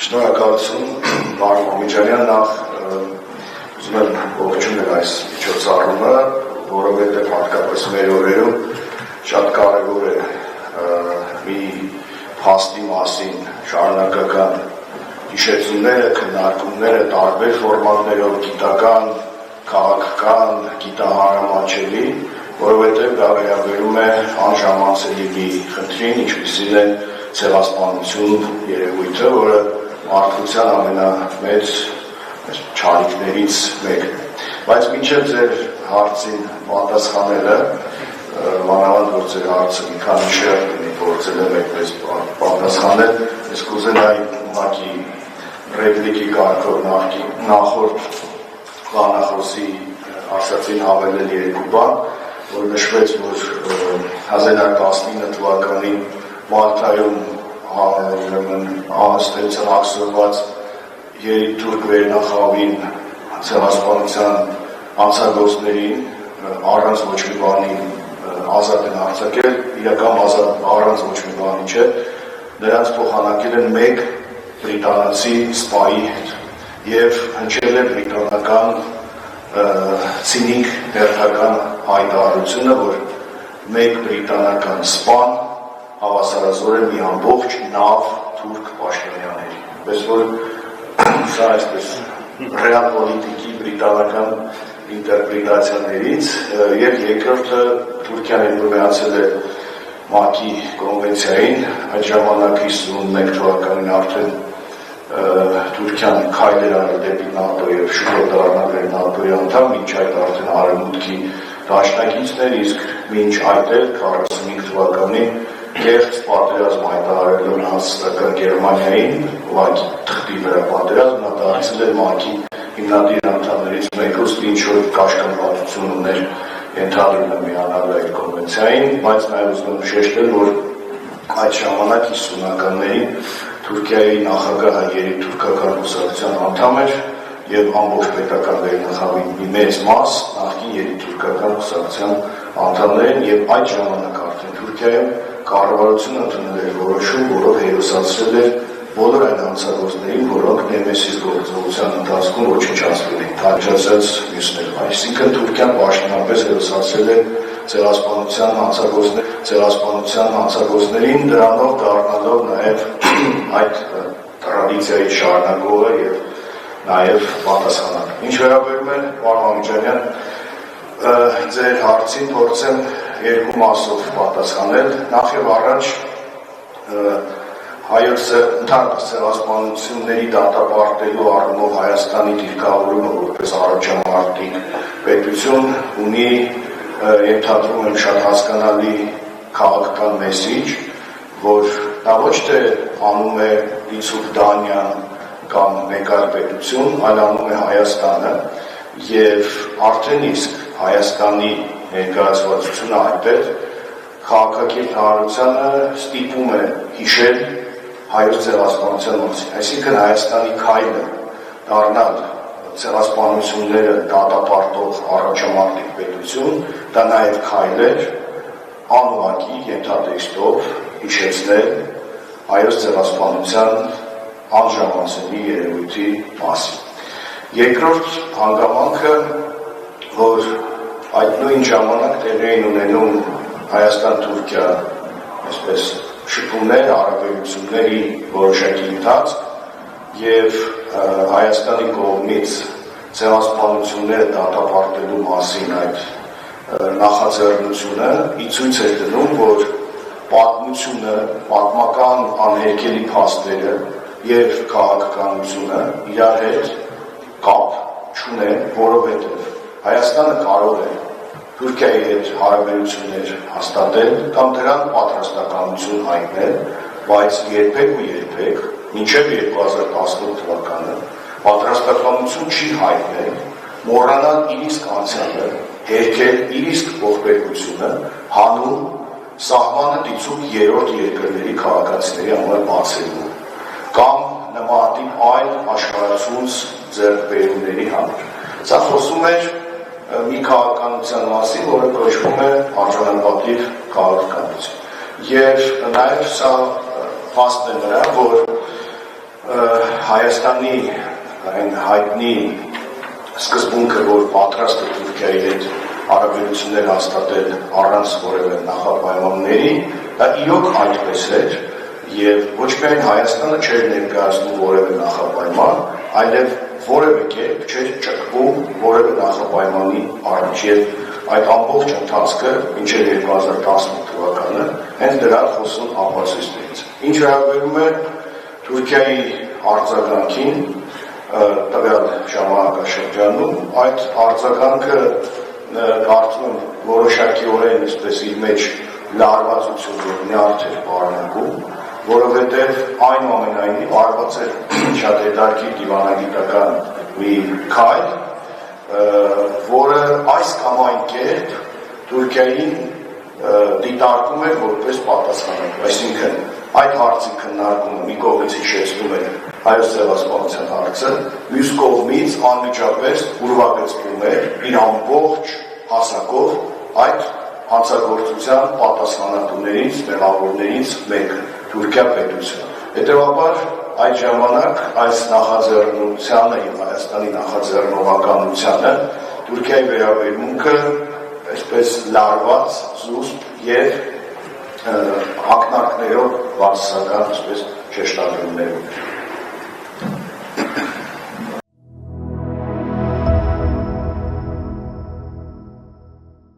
Շնորհակալություն, Վարդան Մամիջանյան, նախ ուզում եմ ողջունել այս միջոցառումը, որովհետև հատկապես մեր օրերում շատ կարևոր է մի փաստի մասին շարունակական հիշեցումները, քննարկումները տարբեր ֆորմատներով գիտական, քաղաքական, գիտահարամանչելի, որովհետև դա վերաբերում է անժամանցելի մի խնդրին, ինչպիսին է ցեղասպանություն երևույթը, որը մարդկության ամենամեծ չարիքներից մեկն է։ Բայց մինչև ձեր հարցին պատասխանելը, մանավանդ որ ձեր հարցը մի քանի շերտի փորձել եմ այդպես պատասխանել, ես կուզենայի ուղղակի ռեպլիկի կարգով նախորդ բանախոսի ասածին հավելել երկու բան, որ նշվեց, որ 1919 թվականին Մալթայում ծրագրված երիտուրք վերնախավին ցեղասպանության անցագործներին առանց ոչ մի բանի ազատ են արձակել, իրական առանց ոչ մի բանի չէ, նրանց փոխանակել են մեկ բրիտանացի սպայի հետ եւ հնչել է բրիտանական ցինիկ հերթական հայտարարությունը, որ մեկ բրիտանական սպան հավասարազոր է մի ամբողջ նավ թուրք պաշտոնյաների։ Պես որ սա այսպես ռեալ պոլիտիկի բրիտանական ինտերպրետացիաներից եւ երկրորդը Թուրքիան ընդունեցել է ՄԱԿ-ի կոնվենցիային, այդ ժամանակ 51 թվականին արդեն Թուրքիան քայլեր արել դեպի ՆԱՏՕ եւ շուտով դառնալ ՆԱՏՕ-ի անդամ, մինչ այդ արդեն արևմուտքի դաշնակիցներ, իսկ մինչ այդ էլ 45 թվականին կեղծ պատերազմ հայտարարելով նացիստական Գերմանիային, ուղղակի թղթի վրա պատերազմ, նա դարձել էր ՄԱԿ-ի հիմնադիր անդամներից մեկը, ըստ ինչ-որ կաշկանդվածություն ուներ ենթադրում է միանալ այդ կոնվենցիային, բայց նաև ուզում եմ շեշտել, որ այդ ժամանակ 50-ականներին Թուրքիայի նախագահը երիտուրքական կուսակցության անդամ էր եւ ամբողջ պետական վերնախավի մի մեծ մաս նախկին երիտուրքական կուսակցության անդամներ են եւ այդ ժամանակ արդեն Թուրքիայում կառավարությունը ընդունել էր որոշում, որով հերոսացրել էր բոլոր այն անձնագործներին, որոնք Նեմեսիս գործողության ընթացքում ոչնչացվել էին, թարգմանած մյուսները։ Այսինքն Թուրքիան պաշտոնապես հերոսացրել է ցեղասպանության անձնագործներին, դրանով դառնալով նաև այդ տրադիցիայի շարունակողը եւ նաև պատասխանատու։ Ինչ վերաբերում է պարոն Մամիջանյան, ձեր հարցին փորձեմ երկու մասով պատասխանել։ Նախ եւ առաջ հայոց ընդհանրապես ցեղասպանությունների դատապարտելու առումով Հայաստանի դիրքավորումը որպես առաջամարտիկ պետություն ունի, ենթադրում եմ, շատ հասկանալի քաղաքական մեսիջ, որ դա ոչ թե անում է Լիսուկ Դանյան կամ մեկ այլ պետություն, այլ անում է Հայաստանը եւ արդեն իսկ Հայաստանի ներկայացվածությունը այնտեղ քաղաքակիրթ հանրությանը ստիպում է հիշել հայոց ցեղասպանության մասին։ Այսինքն Հայաստանի քայլը դառնալ ցեղասպանությունները դատապարտող առաջամարտիկ պետություն, դա նաև քայլ էր անուղղակի ենթատեքստով հիշեցնել հայոց ցեղասպանության անժամանցելի երևույթի մասին։ Երկրորդ հանգամանքը, որ այդ նույն ժամանակ տեղի էին ունենում Հայաստան-Թուրքիա այսպես շփումներ, հարաբերությունների որոշակի ընթացք եւ Հայաստանի կողմից ցեղասպանությունները դատապարտելու մասին այդ նախաձեռնությունը ցույց է տնում, որ պատմությունը, պատմական անհերքելի փաստերը եւ քաղաքականությունը իրար հետ կապ չունեն, որովհետեւ Հայաստանը կարող է Թուրքիայի հետ հարաբերություններ հաստատել կամ դրան պատրաստականություն հայտնել, բայց երբեք ու երբեք մինչև 2018 թվականը պատրաստականություն չի հայտնել մոռանալ իր իսկ անցյալը, հերքել իր իսկ ողբերգությունը, հանուն սահմանը դիցուկ երրորդ երկրների քաղաքացիների համար բացելու կամ նմանատիպ այլ աշխարհացույց ձեռքբերումների համար։ Սա խոսում էր մի քաղաքականության մասին, որը կոչվում է արժանապատիվ քաղաքականություն։ Եվ նաև սա փաստ է նրա, որ Հայաստանի այն հայտնի սկզբունքը, որ պատրաստ է Թուրքիայի հետ հարաբերություններ հաստատել առանց որևէ նախապայմանների, դա իրոք այդպես էր, եւ ոչ միայն Հայաստանը չէր ներկայացնում որևէ նախապայման, այլև որևէ կերպ չէր ճկվում որևէ նախապայմանի առաջ, եւ այդ ամբողջ ընթացքը մինչև 2018 թվականը հենց դրա խոսուն ապացույցներից։ Ինչ վերաբերում է Թուրքիայի արձագանքին տվյալ ժամանակաշրջանում, այդ արձագանքը կարծում եմ որոշակիորեն այսպես իր մեջ լարվածություն որ նյարդ էր պարունակում, որովհետև այնուամենայնիվ արված էր շատ հետաքրքիր դիվանագիտական մի քայլ, որը այս կամ այն կերպ Թուրքիային դիտարկում էր որպես պատասխանատու, այսինքն այդ հարցի քննարկումը մի կողմից հիշեցնում էր հայոց ցեղասպանության հարցը, մյուս կողմից անմիջապես ուրվագծվում էր իր ամբողջ հասակով այդ հանցագործության պատասխանատուներից, մեղավորներից մեկը, Թուրքիա պետությունը։ Հետևաբար այդ ժամանակ այս նախաձեռնությանը եւ Հայաստանի նախաձեռնողականությանը Թուրքիայի վերաբերմունքը այսպես լարված, զուսպ եւ ակնարկներով բացասական այսպես շեշտադրումներով։